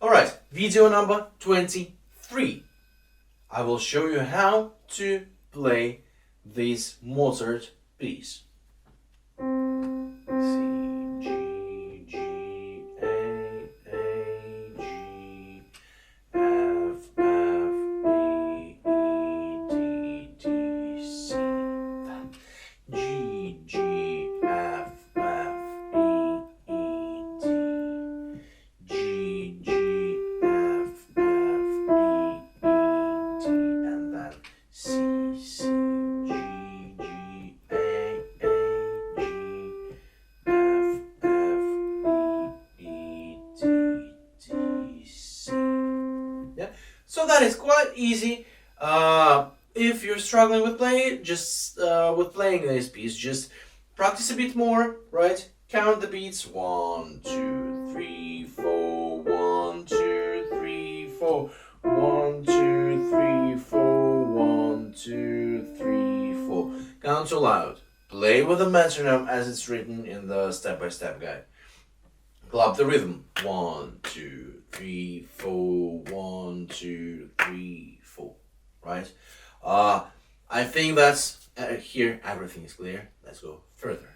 Alright, video number 23. I will show you how to play this Mozart piece. C, G, G, A, G, F, B, E, D, C. G, G, F, E, E, D. G, G, F, E, E, D, and then C, C, G, G, A, G, F, E, D, D, C. Yeah, so that is quite easy. If you're struggling with playing it, just with playing this piece, just practice a bit more, right? Count the beats. 1, 2, 3, 4. 1, 2, 3, 4. 1, 2, 3, 4. 1, 2, 3, 4. Count so loud. Play with the metronome as it's written in the step-by-step guide. Clap the rhythm. 1, 2, 3, 4. 1, 2, 3, 4. Right? I think that's here everything is clear. Let's go further.